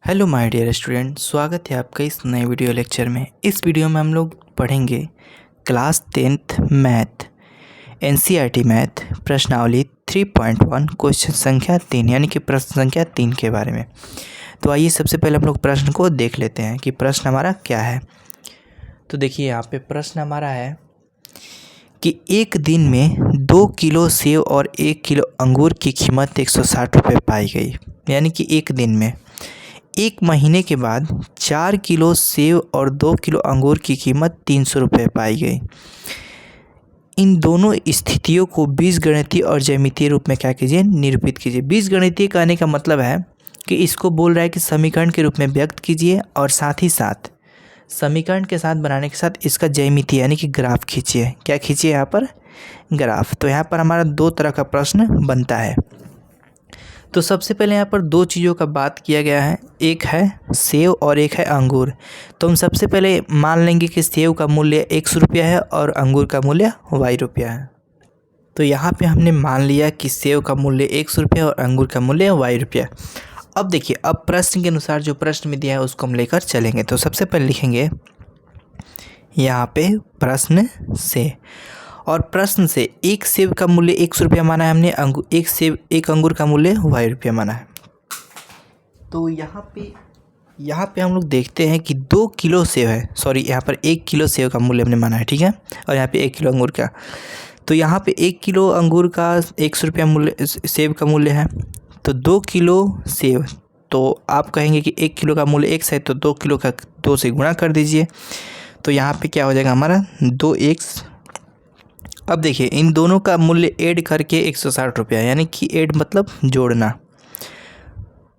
Hello my dear student, स्वागत है आपका इस नए वीडियो लेक्चर में। इस वीडियो में हम लोग पढ़ेंगे class 10th math NCERT math प्रश्नावली 3.1 क्वेश्चन संख्या 3 यानी कि प्रश्न संख्या 3 के बारे में। तो आइए सबसे पहले हम लोग प्रश्न को देख लेते हैं कि प्रश्न हमारा क्या है। तो देखिए यहाँ पे प्रश्न हमारा है कि एक दिन में 2 किलो सेव और 1 किलो अंगूर की कीमत 160 रुपये पाई गई। यानी कि एक दिन में एक महीने के बाद 4 किलो सेव और 2 किलो अंगूर की कीमत 300 रुपये पाई गई। इन दोनों स्थितियों को बीजगणितीय और ज्यामितीय रूप में क्या कीजिए, निरूपित कीजिए। बीजगणितीय कहने का मतलब है कि इसको बोल रहा है कि समीकरण के रूप में व्यक्त कीजिए और साथ ही साथ समीकरण के साथ बनाने के साथ इसका ज्यामितीय यानी कि ग्राफ खींचिए। क्या खींचिए यहाँ पर? ग्राफ। तो यहाँ पर हमारा दो तरह का प्रश्न बनता है। तो सबसे पहले यहाँ पर दो चीज़ों का बात किया गया है, एक है सेव और एक है अंगूर। तो हम सबसे पहले मान लेंगे कि सेव का मूल्य 100 रुपया है और अंगूर का मूल्य y रुपया है। तो यहाँ पे हमने मान लिया कि सेव का मूल्य 100 रुपया और अंगूर का मूल्य y रुपया। अब देखिए, अब प्रश्न के अनुसार जो प्रश्न में दिया है उसको हम लेकर चलेंगे। तो सबसे पहले लिखेंगे यहाँ पे प्रश्न से, और प्रश्न से एक सेब का मूल्य 100 रुपया माना है हमने, एक अंगूर का मूल्य y रुपया माना है। तो यहाँ पे हम लोग देखते हैं कि 2 किलो सेब है, सॉरी यहाँ पर 1 किलो सेब का मूल्य हमने माना है, ठीक है, और यहाँ पे 1 किलो अंगूर का। तो यहाँ पे 1 किलो अंगूर का 100 रुपया मूल्य सेब का मूल्य है। तो 2 किलो सेब, तो आप कहेंगे कि 1 किलो का मूल्य 1 है तो 2 किलो का 2 से गुणा कर दीजिए। तो यहाँ पे क्या हो जाएगा हमारा 2x। अब देखिए इन दोनों का मूल्य ऐड करके 160 रुपया, यानी कि ऐड मतलब जोड़ना।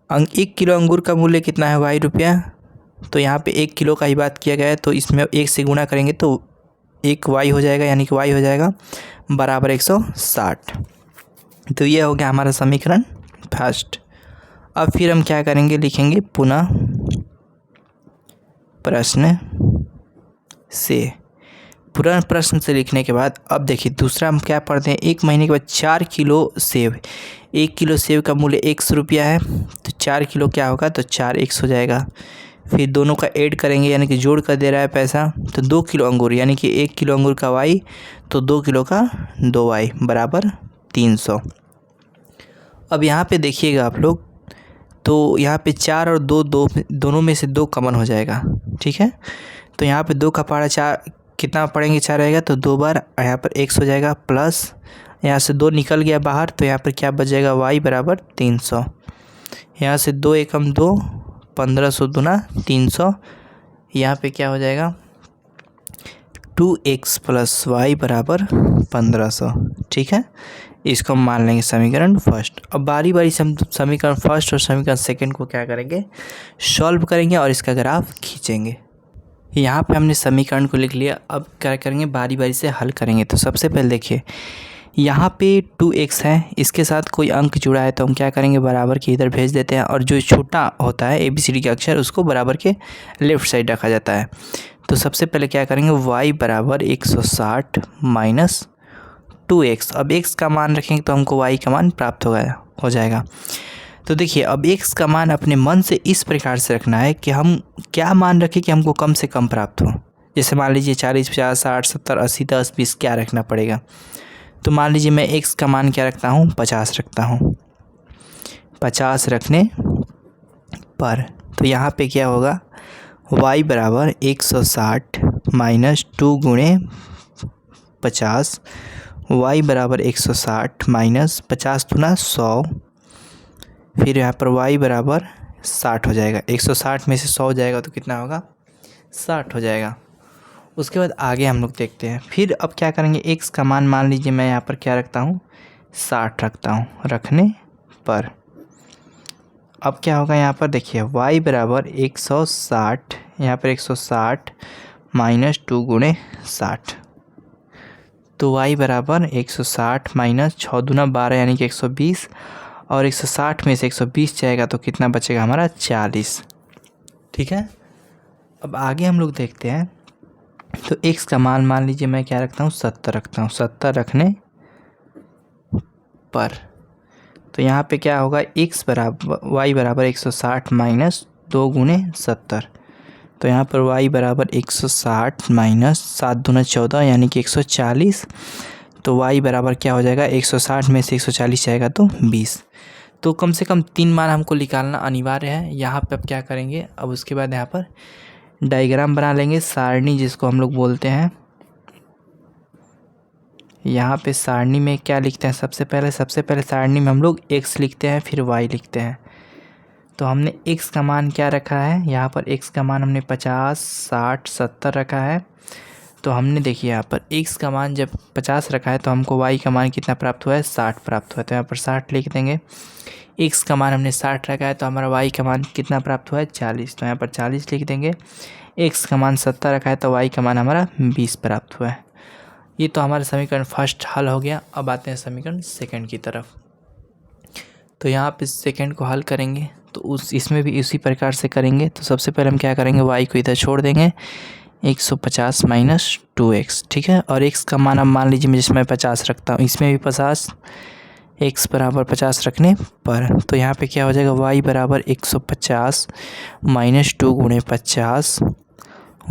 1 किलो अंगूर का मूल्य कितना है y रुपया। तो यहाँ पे 1 किलो का ही बात किया गया है, तो इसमें 1 से गुणा करेंगे तो 1 y हो जाएगा, यानी कि y हो जाएगा बराबर 160। तो ये हो गया हमारा समीकरण फर्स्ट। अब फिर हम क्या करेंगे, लिखेंगे पुनः प्रश्न से। पूरा प्रश्न से लिखने के बाद अब देखिए दूसरा हम क्या पढ़ते हैं, एक महीने के बाद 4 किलो सेब, 1 किलो सेब का मूल्य 100 रुपया है, तो 4 किलो क्या होगा, तो 4x हो जाएगा। फिर दोनों का ऐड करेंगे यानी कि जोड़ कर दे रहा है पैसा। तो 2 किलो अंगूर यानी कि 1 किलो अंगूर का y, तो 2 किलो का 2y बराबर 300। अब यहाँ पे देखिएगा आप लोग, तो यहाँ पे 4 और 2 दोनों में से 2 कॉमन हो जाएगा, ठीक है। तो यहाँ पे 2 का पारा 4 कितना पढ़ेंगे, 4 रहेगा, तो 2 बार यहाँ पर x हो जाएगा, प्लस यहाँ से 2 निकल गया बाहर, तो यहाँ पर क्या बच जाएगा y बराबर 300। यहाँ से 2 एकम 2, 1500 दूना 300, यहाँ पे क्या हो जाएगा 2x प्लस y बराबर 1500, ठीक है। इसको हम मान लेंगे समीकरण फर्स्ट। अब बारी बारी से हम समीकरण फर्स्ट और समीकरण सेकंड को क्या करेंगे, सॉल्व करेंगे और इसका ग्राफ खींचेंगे। यहाँ पे हमने समीकरण को लिख लिया, अब क्या करेंगे, बारी बारी से हल करेंगे। तो सबसे पहले देखिए यहाँ पे 2x है, इसके साथ कोई अंक जुड़ा है तो हम क्या करेंगे, बराबर के इधर भेज देते हैं, और जो छोटा होता है ABCD के अक्षर उसको बराबर के लेफ़्ट साइड रखा जाता है। तो सबसे पहले क्या करेंगे, y बराबर 160 माइनस 2x। अब x का मान रखेंगे तो हमको y का मान प्राप्त हो जाएगा। तो देखिए अब x का मान अपने मन से इस प्रकार से रखना है कि हम क्या मान रखें कि हमको कम से कम प्राप्त हो। जैसे मान लीजिए 40, 50, 60, 70, 80, 10, 20 क्या रखना पड़ेगा। तो मान लीजिए मैं x का मान क्या रखता हूँ, 50 रखता हूँ। 50 रखने पर तो यहाँ पे क्या होगा, y बराबर 160 माइनस 2 गुणे 50, y बराबर 160 माइनस 50 दूना 100, फिर यहाँ पर y बराबर 60 हो जाएगा। 160 में से 100 हो जाएगा तो कितना होगा, 60 हो जाएगा। उसके बाद आगे हम लोग देखते हैं। फिर अब क्या करेंगे, x का मान लीजिए मैं यहाँ पर क्या रखता हूँ, 60 रखता हूँ। रखने पर अब क्या होगा, यहाँ पर देखिए y बराबर 160, यहाँ पर 160 माइनस 2 गुणे 60, तो y बराबर 160 माइनस 6 दूना 12 यानी कि 120, और 160 में से 120 जाएगा तो कितना बचेगा हमारा 40, ठीक है। अब आगे हम लोग देखते हैं। तो x का मान लीजिए मैं क्या रखता हूँ, 70 रखता हूँ। 70 रखने पर तो यहाँ पे क्या होगा, y बराबर 160 माइनस 2 गुणे 70। तो यहाँ पर y बराबर 160 माइनस 7 दूना 14 यानी कि 140। तो y बराबर क्या हो जाएगा, 160 में से 140 जाएगा तो 20। तो कम से कम 3 मान हमको निकालना अनिवार्य है। यहाँ पे अब क्या करेंगे, अब उसके बाद यहाँ पर डायग्राम बना लेंगे, सारणी जिसको हम लोग बोलते हैं। यहाँ पे सारणी में क्या लिखते हैं, सबसे पहले सारणी में हम लोग x लिखते हैं, फिर y लिखते हैं। तो हमने x का मान क्या रखा है, यहाँ पर x का मान हमने 50, 60, 70 रखा है। तो हमने देखिए यहाँ पर x का मान जब 50 रखा है तो हमको y का मान कितना प्राप्त हुआ है, 60 प्राप्त हुआ है। तो यहाँ पर 60 लिख देंगे। x का मान हमने 60 रखा है तो हमारा y का मान कितना प्राप्त हुआ है, 40। तो यहाँ पर 40 लिख देंगे। x का मान 70 रखा है तो y का मान हमारा 20 प्राप्त हुआ है। ये तो हमारा समीकरण फर्स्ट हल हो गया। अब आते हैं समीकरण सेकंड की तरफ। तो यहाँ पे सेकंड को हल करेंगे तो इसमें भी इसी प्रकार से करेंगे। तो सबसे पहले हम क्या करेंगे, y को इधर छोड़ देंगे, 150 माइनस 2x, ठीक है। और x का मान अब मान लीजिए मैं जिसमें 50 रखता हूँ, इसमें भी 50, x बराबर 50 रखने पर। तो यहाँ पे क्या हो जाएगा, y बराबर 150 माइनस 2 गुणे 50,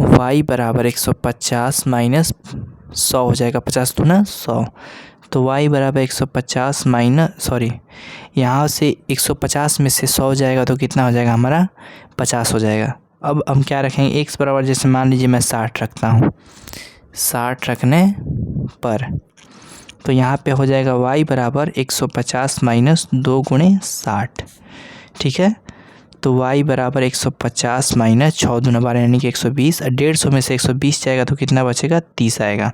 y बराबर 150 माइनस 100 हो जाएगा, 50 दूना 100। तो y बराबर 150 माइनस यहाँ से 150 में से 100 जाएगा तो कितना हो जाएगा हमारा, 50 हो जाएगा। अब हम क्या रखेंगे, x बराबर जैसे मान लीजिए मैं 60 रखता हूँ, 60 रखने पर। तो यहाँ पे हो जाएगा y बराबर 150 माइनस 2 गुणे 60, ठीक है। तो y बराबर 150 माइनस 6 दूना 12 यानी कि 120। 150 में से 120 जाएगा तो कितना बचेगा, 30 आएगा।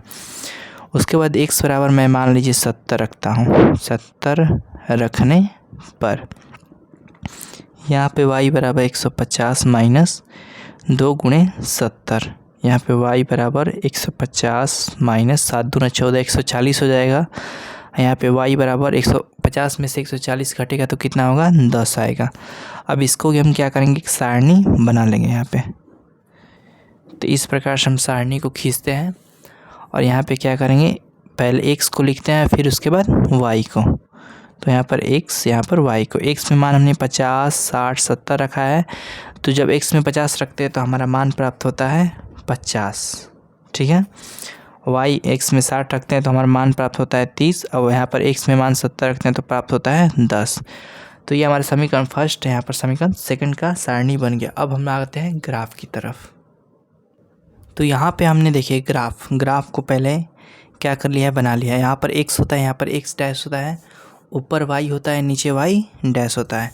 उसके बाद x बराबर मैं मान लीजिए 70 रखता हूँ, 70 रखने पर यहाँ पे y बराबर 150 माइनस 2 गुणे 70। यहाँ पे y बराबर 150 माइनस 7 दूना 14, 140 हो जाएगा। यहाँ पे y बराबर 150 में से 140 घटेगा तो कितना होगा, 10 आएगा। अब इसको हम क्या करेंगे, सारणी बना लेंगे यहाँ पे। तो इस प्रकार से हम सारणी को खींचते हैं और यहाँ पे क्या करेंगे, पहले x को लिखते हैं फिर उसके बाद y को। तो यहाँ पर x, यहाँ पर y को। x में मान हमने 50, 60, 70 रखा है। तो जब x में 50 रखते हैं तो हमारा मान प्राप्त होता है 50, ठीक है। y x में 60 रखते हैं तो हमारा मान प्राप्त होता है 30। और यहाँ पर x में मान 70 रखते हैं तो प्राप्त होता है 10। तो ये हमारा समीकरण फर्स्ट है। यहाँ पर समीकरण सेकंड का सारणी बन गया। अब हम आते हैं ग्राफ की तरफ। तो यहाँ पे हमने देखिए ग्राफ को पहले क्या कर लिया है, बना लिया है। यहाँ पर x होता है, यहाँ पर x डैश होता है, ऊपर y होता है, नीचे y डैश होता है,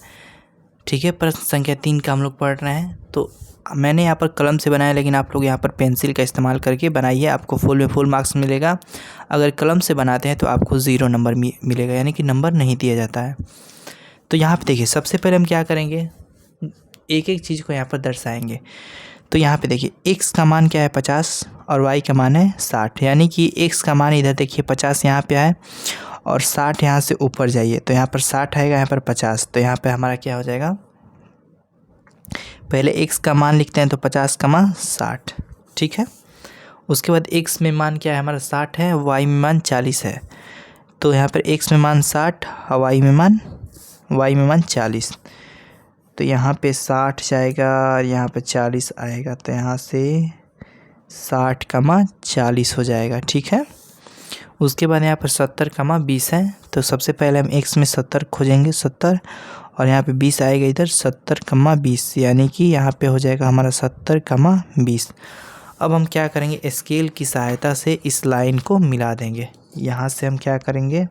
ठीक है। प्रश्न संख्या 3 का हम लोग पढ़ रहे हैं। तो मैंने यहाँ पर कलम से बनाया, लेकिन आप लोग यहाँ पर पेंसिल का इस्तेमाल करके बनाइए, आपको फुल में फुल मार्क्स मिलेगा। अगर कलम से बनाते हैं तो आपको 0 नंबर मिलेगा, यानी कि नंबर नहीं दिया जाता है। तो यहाँ पे देखिए सबसे पहले हम क्या करेंगे, एक एक चीज़ को यहाँ पर दर्शाएंगे। तो यहाँ पे देखिए x का मान क्या है, 50 और y का मान है 60, यानी कि x का मान इधर देखिए 50 यहाँ पे है और 60 यहाँ से ऊपर जाइए तो यहाँ पर 60 आएगा, यहाँ पर 50। तो यहाँ पे हमारा क्या हो जाएगा, पहले x का मान लिखते हैं तो 50 का मान 60, ठीक है। उसके बाद x में मान क्या है हमारा 60 है, y में मान 40 है। तो यहाँ पर x में मान 60 और y में मान 40। तो यहाँ पे 60 जाएगा और यहाँ पे 40 आएगा। तो यहाँ से 60 का मान 40 हो जाएगा, ठीक है। उसके बाद यहाँ पर 70 का मान 20 है। तो सबसे पहले हम x में 70 खोजेंगे, 70, और यहाँ पे 20 आएगा इधर, 70 का मान 20, यानी कि यहाँ पे हो जाएगा हमारा 70 का मान 20। अब हम क्या करेंगे, स्केल की सहायता से इस लाइन को मिला देंगे। यहाँ से हम क्या करेंगे,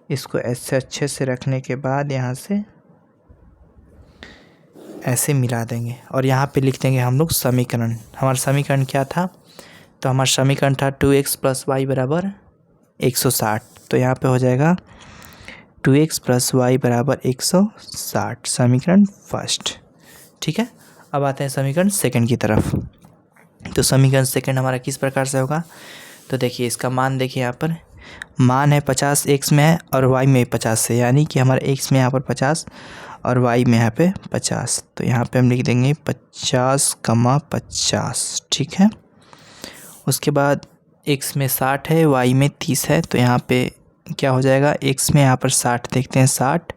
इसको ऐसे अच्छे से रखने के बाद यहाँ से ऐसे मिला देंगे और यहाँ पे लिख देंगे हम लोग समीकरण। हमारा समीकरण क्या था, तो हमारा समीकरण था 2x प्लस वाई बराबर 160। तो यहाँ पे हो जाएगा 2x प्लस वाई बराबर 160, समीकरण फर्स्ट, ठीक है। अब आते हैं समीकरण सेकंड की तरफ। तो समीकरण सेकंड हमारा किस प्रकार से होगा, तो देखिए इसका मान देखिए, यहाँ पर मान है 50 x में है और y में 50 है, यानी कि हमारा x में यहाँ पर 50 और y में यहाँ पे 50। तो यहाँ पे हम लिख देंगे 50, 50, ठीक है। उसके बाद x में 60 है, y में 30 है। तो यहाँ पे क्या हो जाएगा, x में यहाँ पर 60 देखते हैं 60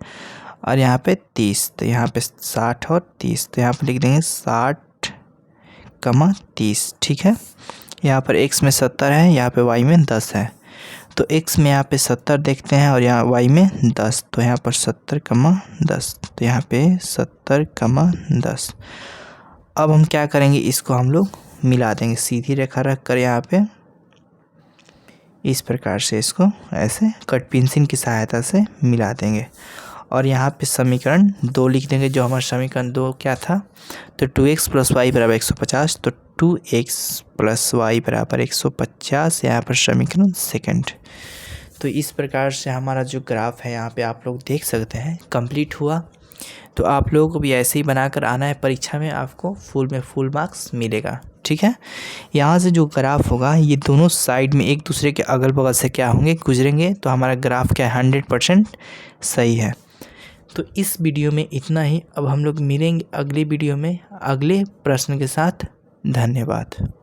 और यहाँ पे 30, तो यहाँ पे 60 और 30, तो यहाँ पे लिख देंगे 60,30। ठीक है, यहाँ पर x में 70 है, यहाँ पे y में 10 है, तो x में यहाँ पे 70 देखते हैं और यहाँ y में 10, तो यहाँ पर 70,10, तो यहाँ पे 70,10। अब हम क्या करेंगे, इसको हम लोग मिला देंगे, सीधी रेखा रख कर यहाँ पे इस प्रकार से इसको ऐसे कट पेंसिल की सहायता से मिला देंगे और यहाँ पे समीकरण 2 लिख देंगे। जो हमारा समीकरण 2 क्या था, तो 2x + y = 150, तो 2x + y = 150, यहाँ पर समीकरण सेकंड। तो इस प्रकार से हमारा जो ग्राफ है यहाँ पे आप लोग देख सकते हैं कंप्लीट हुआ। तो आप लोगों को भी ऐसे ही बनाकर आना है, परीक्षा में आपको फुल में फुल मार्क्स मिलेगा। ठीक है, यहाँ से जो ग्राफ होगा ये दोनों साइड में एक दूसरे के अगल बगल से क्या होंगे, गुजरेंगे, तो हमारा ग्राफ क्या है 100% सही है। तो इस वीडियो में इतना ही। अब हम लोग मिलेंगे अगली वीडियो में अगले प्रश्न के साथ। धन्यवाद।